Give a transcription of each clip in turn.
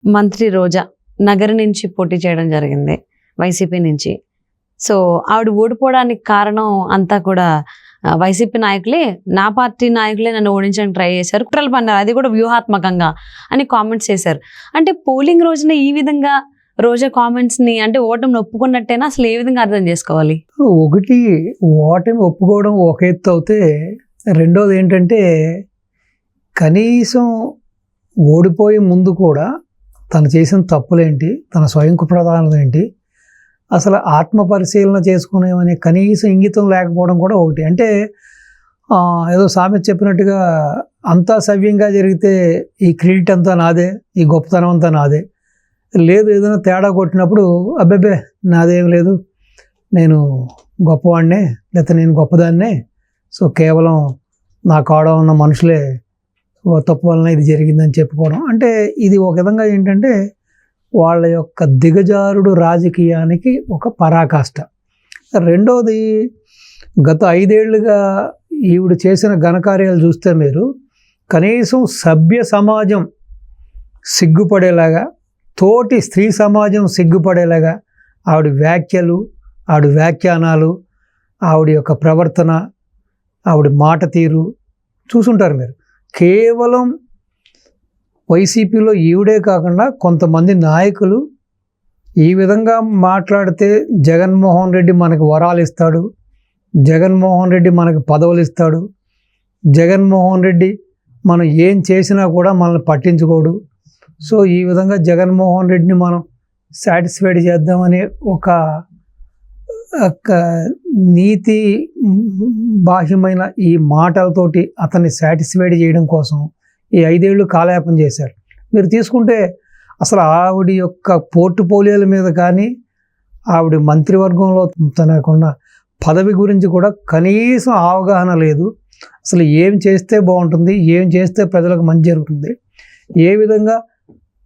మంత్రి రోజా నగరి నుంచి పోటీ చేయడం జరిగింది వైసీపీ నుంచి. సో ఆవిడ ఓడిపోవడానికి కారణం అంతా కూడా వైసీపీ నాయకులే, నా పార్టీ నాయకులే నన్ను ఓడించడానికి ట్రై చేశారు, కుట్రలు పన్నారు, అది కూడా వ్యూహాత్మకంగా అని కామెంట్స్ చేశారు. అంటే పోలింగ్ రోజున ఈ విధంగా రోజా కామెంట్స్ని అంటే ఓటమిని ఒప్పుకున్నట్టేనా, అసలు ఏ విధంగా అర్థం చేసుకోవాలి? ఒకటి, ఓటమి ఒప్పుకోవడం ఒక ఎత్తు అవుతే, రెండోది ఏంటంటే కనీసం ఓడిపోయే ముందు కూడా తను చేసిన తప్పులేంటి, తన స్వయం ప్రధానం ఏంటి, అసలు ఆత్మ పరిశీలన చేసుకునేవనే కనీసం ఇంగితం లేకపోవడం కూడా ఒకటి. అంటే ఏదో సామెత చెప్పినట్టుగా అంతా సవ్యంగా జరిగితే ఈ క్రెడిట్ అంతా నాదే, ఈ గొప్పతనం అంతా నాదే, లేదు ఏదైనా తేడా కొట్టినప్పుడు అబ్బెబ్బే నాదేం లేదు, నేను గొప్పవాడినే, లేకపోతే నేను గొప్పదాన్నే, సో కేవలం నా కాడ ఉన్న మనుషులే తప్పు వలన ఇది జరిగిందని చెప్పుకోవడం. అంటే ఇది ఒక విధంగా ఏంటంటే వాళ్ళ యొక్క దిగజారుడు రాజకీయానికి ఒక పరాకాష్ట. రెండోది, గత 5 ఏళ్లుగా ఈవిడ చేసిన ఘనకార్యాలు చూస్తే మీరు కనీసం సభ్య సమాజం సిగ్గుపడేలాగా, తోటి స్త్రీ సమాజం సిగ్గుపడేలాగా ఆవిడ వ్యాఖ్యలు, ఆవిడ వ్యాఖ్యానాలు, ఆవిడ యొక్క ప్రవర్తన, ఆవిడ మాట తీరు చూసుంటారు మీరు. కేవలం వైసీపీలో ఈవిడే కాకుండా కొంతమంది నాయకులు ఈ విధంగా మాట్లాడితే జగన్మోహన్ రెడ్డి మనకు వరాలు ఇస్తాడు, జగన్మోహన్ రెడ్డి మనకు పదవులు ఇస్తాడు, జగన్మోహన్ రెడ్డి మనం ఏం చేసినా కూడా మనల్ని పట్టించుకోడు, సో ఈ విధంగా జగన్మోహన్ రెడ్డిని మనం సాటిస్ఫైడ్ చేద్దామనే ఒక నీతి బాహ్యమైన ఈ మాటలతోటి అతన్ని సాటిస్ఫైడ్ చేయడం కోసం ఈ 5 ఏళ్ళు కాలయాపన చేశారు. మీరు తీసుకుంటే అసలు ఆవిడ యొక్క పోర్టుపోలియోల మీద కానీ, ఆవిడ మంత్రివర్గంలో తనకున్న పదవి గురించి కూడా కనీసం అవగాహన లేదు. అసలు ఏం చేస్తే బాగుంటుంది, ఏం చేస్తే ప్రజలకు మంచి జరుగుతుంది, ఏ విధంగా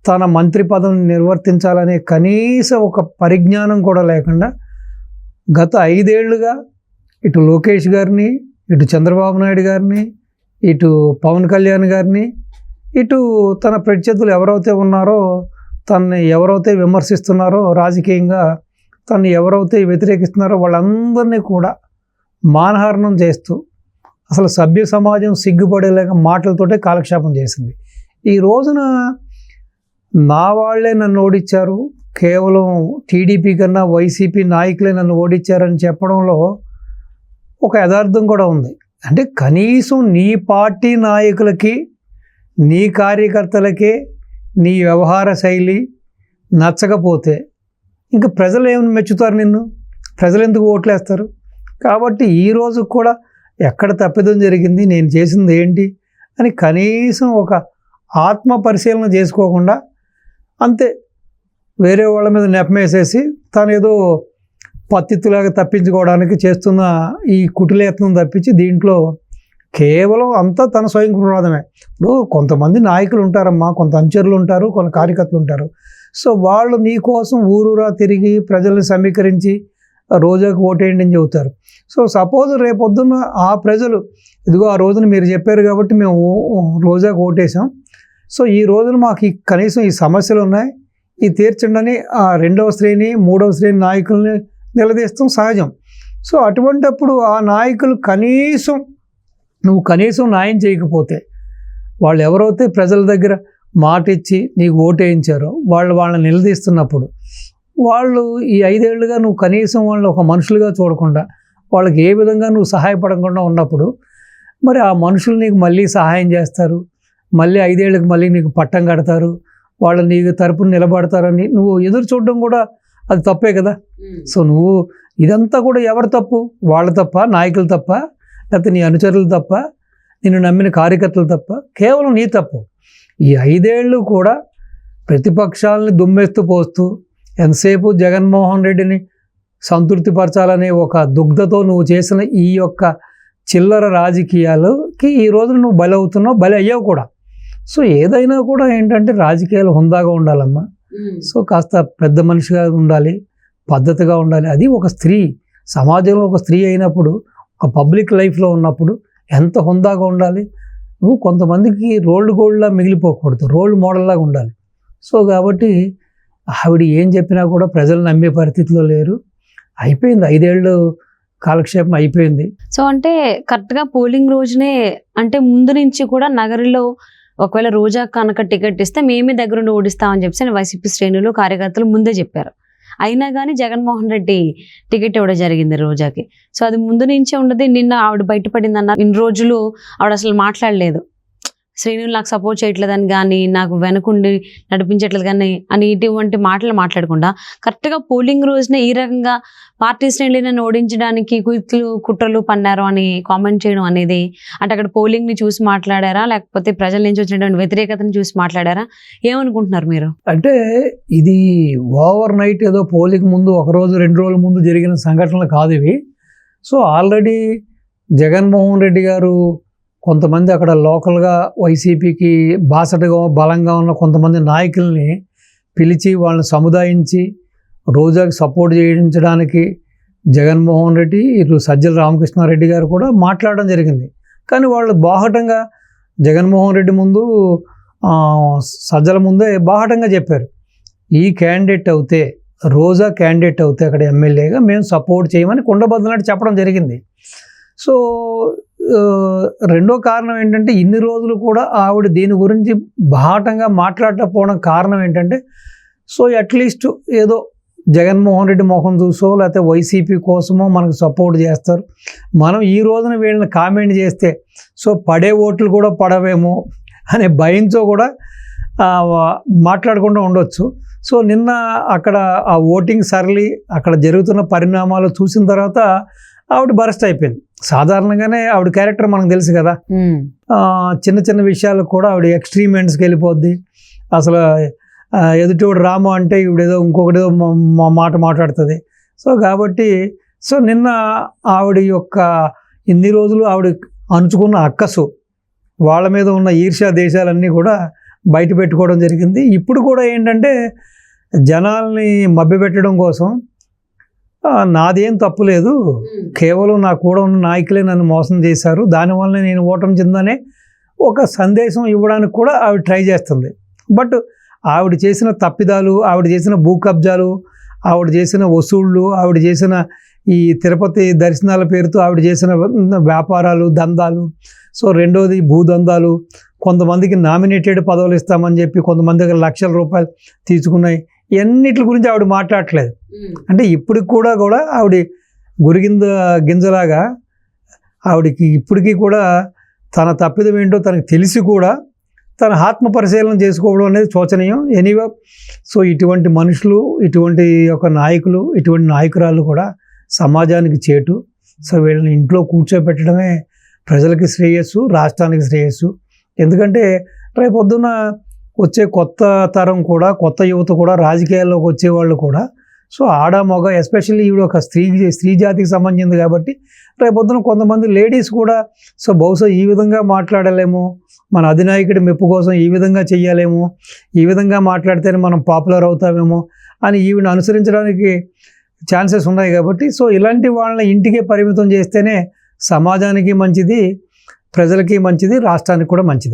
తన మంత్రి పదవిని నిర్వర్తించాలనే కనీస ఒక పరిజ్ఞానం కూడా లేకుండా గత 5 ఏళ్లుగా ఇటు లోకేష్ గారిని, ఇటు చంద్రబాబు నాయుడు గారిని, ఇటు పవన్ కళ్యాణ్ గారిని, ఇటు తన ప్రత్యర్థులు ఎవరైతే ఉన్నారో, తనని ఎవరైతే విమర్శిస్తున్నారో రాజకీయంగా, తనని ఎవరైతే వ్యతిరేకిస్తున్నారో వాళ్ళందరినీ కూడా మానహారణం చేస్తూ అసలు సభ్య సమాజం సిగ్గుపడేలాగా మాటలతోటే కాలక్షేపం చేసింది. ఈ రోజున నా వాళ్ళే నన్ను ఓడించారు, కేవలం టీడీపీ కన్నా వైసీపీ నాయకులే నన్ను ఓడించారని చెప్పడంలో ఒక యథార్థం కూడా ఉంది. అంటే కనీసం నీ పార్టీ నాయకులకి, నీ కార్యకర్తలకే నీ వ్యవహార శైలి నచ్చకపోతే ఇంకా ప్రజలు ఏమైనా మెచ్చుతారు నిన్ను? ప్రజలు ఎందుకు ఓట్లేస్తారు? కాబట్టి ఈరోజు కూడా ఎక్కడ తప్పిదం జరిగింది, నేను చేసింది ఏంటి అని కనీసం ఒక ఆత్మ పరిశీలన చేసుకోకుండా అంతే వేరే వాళ్ళ మీద నెపమేసేసి తను ఏదో పత్తిత్తులాగా తప్పించుకోవడానికి చేస్తున్న ఈ కుటిలేయత్నం తప్పించి దీంట్లో కేవలం అంతా తన స్వయం ప్రమాదమే. ఇప్పుడు కొంతమంది నాయకులు ఉంటారమ్మా, కొంత అనుచరులు ఉంటారు, కొంత కార్యకర్తలు ఉంటారు. సో వాళ్ళు నీకోసం ఊరూరా తిరిగి ప్రజల్ని సమీకరించి రోజాకు ఓటేయండి అని చెబుతారు. సో సపోజ్ రేపొద్దున్న ఆ ప్రజలు ఇదిగో ఆ రోజున మీరు చెప్పారు కాబట్టి మేము రోజాకు ఓటేసాం, సో ఈ రోజున మాకు కనీసం ఈ సమస్యలు ఉన్నాయి, ఈ తీర్చండి ఆ 2వ శ్రేణి 3వ శ్రేణి నాయకుల్ని నిలదీస్తాం సహజం. సో అటువంటప్పుడు ఆ నాయకులు నువ్వు కనీసం న్యాయం చేయకపోతే, వాళ్ళు ఎవరైతే ప్రజల దగ్గర మాట ఇచ్చి నీకు ఓటేయించారో వాళ్ళని నిలదీస్తున్నప్పుడు, వాళ్ళు ఈ 5 ఏళ్లుగా నువ్వు కనీసం వాళ్ళని ఒక మనుషులుగా చూడకుండా, వాళ్ళకి ఏ విధంగా నువ్వు సహాయపడకుండా ఉన్నప్పుడు మరి ఆ మనుషులు నీకు మళ్ళీ సహాయం చేస్తారు, మళ్ళీ 5 ఏళ్ళకి మళ్ళీ నీకు పట్టం కడతారు, వాళ్ళు నీకు తరపున నిలబడతారని నువ్వు ఎదురు చూడడం కూడా అది తప్పే కదా. సో నువ్వు ఇదంతా కూడా ఎవరు తప్పు? వాళ్ళ తప్ప, నాయకులు తప్ప, లేకపోతే నీ అనుచరులు తప్ప, నిన్ను నమ్మిన కార్యకర్తలు తప్ప? కేవలం నీ తప్పు. ఈ 5 ఏళ్ళు కూడా ప్రతిపక్షాలని దుమ్మెస్తూ పోస్తూ ఎంతసేపు జగన్మోహన్ రెడ్డిని సంతృప్తిపరచాలనే ఒక దుగ్ధతో నువ్వు చేసిన ఈ యొక్క చిల్లర రాజకీయాలకి ఈ రోజు నువ్వు బలి అవుతున్నావు, బలి అయ్యావు కూడా. సో ఏదైనా కూడా ఏంటంటే రాజకీయాలు హుందాగా ఉండాలమ్మా. సో కాస్త పెద్ద మనిషిగా ఉండాలి, పద్ధతిగా ఉండాలి. అది ఒక స్త్రీ, సమాజంలో ఒక స్త్రీ అయినప్పుడు, ఒక పబ్లిక్ లైఫ్లో ఉన్నప్పుడు ఎంత హుందాగా ఉండాలి. నువ్వు కొంతమందికి రోల్డ్ గోల్డ్లా మిగిలిపోకూడదు, రోల్ మోడల్లాగా ఉండాలి. సో కాబట్టి ఆవిడ ఏం చెప్పినా కూడా ప్రజలు నమ్మే పరిస్థితిలో లేరు. అయిపోయింది, 5 ఏళ్ళు కాలక్షేపం అయిపోయింది. సో అంటే కరెక్ట్గా పోలింగ్ రోజునే, అంటే ముందు నుంచి కూడా నగరిలో ఒకవేళ రోజా కనుక టికెట్ ఇస్తే మేమే దగ్గరుండి ఓడిస్తామని చెప్పేసి వైసీపీ శ్రేణులు కార్యకర్తలు ముందే చెప్పారు. అయినా కానీ జగన్మోహన్ రెడ్డి టికెట్ ఇవ్వడం జరిగింది రోజాకి. సో అది ముందు నుంచే ఉండదు. నిన్న ఆవిడ బయటపడింది అన్న, ఇన్ని రోజులు ఆవిడ అసలు మాట్లాడలేదు, శ్రేణులు నాకు సపోర్ట్ చేయట్లేదని కానీ, నాకు వెనకుండి నడిపించట్లేదు కానీ అని ఇటువంటి మాటలు మాట్లాడకుండా కరెక్ట్గా పోలింగ్ రోజునే ఈ రకంగా పార్టీ శ్రేణులను ఓడించడానికి కుట్రలు పన్నారు అని కామెంట్ చేయడం అనేది, అంటే అక్కడ పోలింగ్ని చూసి మాట్లాడారా లేకపోతే ప్రజల నుంచి వచ్చినటువంటి వ్యతిరేకతను చూసి మాట్లాడారా, ఏమనుకుంటున్నారు మీరు? అంటే ఇది ఓవర్ నైట్ ఏదో పోలింగ్ ముందు 1 రోజు 2 రోజుల ముందు జరిగిన సంఘటనలు కాదు ఇవి. సో ఆల్రెడీ జగన్మోహన్ రెడ్డి గారు కొంతమంది అక్కడ లోకల్గా వైసీపీకి బాసటగా బలంగా ఉన్న కొంతమంది నాయకుల్ని పిలిచి వాళ్ళని సముదాయించి రోజాకి సపోర్ట్ చేయించడానికి జగన్మోహన్ రెడ్డి, ఇటు సజ్జల రామకృష్ణారెడ్డి గారు కూడా మాట్లాడడం జరిగింది. కానీ వాళ్ళు బాహటంగా జగన్మోహన్ రెడ్డి ముందు, సజ్జల ముందే బాహటంగా చెప్పారు, ఈ క్యాండిడేట్ అవుతే, రోజా క్యాండిడేట్ అవుతే అక్కడ ఎమ్మెల్యేగా మేము సపోర్ట్ చేయమని కుండబద్దలాంటి చెప్పడం జరిగింది. సో రెండో కారణం ఏంటంటే, ఇన్ని రోజులు కూడా ఆవిడ దీని గురించి బాహటంగా మాట్లాడకపోవడం కారణం ఏంటంటే, సో అట్లీస్ట్ ఏదో జగన్మోహన్ రెడ్డి ముఖం చూసో లేకపోతే వైసీపీ కోసమో మనకు సపోర్ట్ చేస్తారు, మనం ఈ రోజున వీళ్ళని కామెంట్ చేస్తే సో పడే ఓట్లు కూడా పడవేమో అనే భయంతో కూడా మాట్లాడకుండా ఉండొచ్చు. సో నిన్న అక్కడ ఆ ఓటింగ్ సరళి, అక్కడ జరుగుతున్న పరిణామాలు చూసిన తర్వాత ఆవిడ బరస్ట్ అయిపోయింది. సాధారణంగానే ఆవిడ క్యారెక్టర్ మనకు తెలుసు కదా, చిన్న చిన్న విషయాలకు కూడా ఆవిడ ఎక్స్ట్రీమ్ ఎండ్స్కి వెళ్ళిపోద్ది. అసలు ఎదుటివాడు రాము అంటే ఇవిడేదో ఇంకొకటిదో మాట మాట్లాడుతుంది. సో కాబట్టి సో నిన్న ఆవిడ యొక్క ఇన్ని రోజులు ఆవిడ అంచుకున్న అక్కసు, వాళ్ళ మీద ఉన్న ఈర్ష్యా దేశాలన్నీ కూడా బయట పెట్టుకోవడం జరిగింది. ఇప్పుడు కూడా ఏంటంటే జనాల్ని మభ్యపెట్టడం కోసం నాదేం తప్పు లేదు, కేవలం నా కూడా ఉన్న నాయకులే నన్ను మోసం చేశారు, దానివల్ల నేను ఓటమి చెందనే ఒక సందేశం ఇవ్వడానికి కూడా ఆవిడ ట్రై చేస్తుంది. బట్ ఆవిడ చేసిన తప్పిదాలు, ఆవిడ చేసిన భూ కబ్జాలు, ఆవిడ చేసిన వసూళ్ళు, ఆవిడ చేసిన ఈ తిరుపతి దర్శనాల పేరుతో ఆవిడ చేసిన వ్యాపారాలు, దందాలు, సో రెండోది భూదందాలు, కొంతమందికి నామినేటెడ్ పదవులు ఇస్తామని చెప్పి కొంతమంది లక్షల రూపాయలు తీసుకున్నాయి, ఎన్నిటి గురించి ఆవిడ మాట్లాడట్లేదు. అంటే ఇప్పటికి కూడా ఆవిడ గురిగింద గింజలాగా ఆవిడకి ఇప్పటికీ కూడా తన తప్పిదం ఏంటో తనకు తెలిసి కూడా తన ఆత్మ పరిశీలన చేసుకోవడం అనేది శోచనీయం. ఎనీవే, సో ఇటువంటి మనుషులు, ఇటువంటి ఒక నాయకులు, ఇటువంటి నాయకురాలు కూడా సమాజానికి చేటు. సో వీళ్ళని ఇంట్లో కూర్చోబెట్టడమే ప్రజలకి శ్రేయస్సు, రాష్ట్రానికి శ్రేయస్సు. ఎందుకంటే రేపొద్దున వచ్చే కొత్త తరం కూడా, కొత్త యువత కూడా, రాజకీయాల్లోకి వచ్చేవాళ్ళు కూడా, సో ఆడ మగ, ఎస్పెషల్లీ ఈవిడ ఒక స్త్రీ జాతికి సంబంధించింది కాబట్టి రేపొద్దున కొంతమంది లేడీస్ కూడా సో బహుశా ఈ విధంగా మాట్లాడలేము, మన అధినాయకుడి మెప్పు కోసం ఈ విధంగా చెయ్యాలేమో, ఈ విధంగా మాట్లాడితేనే మనం పాపులర్ అవుతామేమో అని ఈవిని అనుసరించడానికి ఛాన్సెస్ ఉన్నాయి. కాబట్టి సో ఇలాంటి వాళ్ళని ఇంటికే పరిమితం చేస్తేనే సమాజానికి మంచిది, ప్రజలకి మంచిది, రాష్ట్రానికి కూడా మంచిది.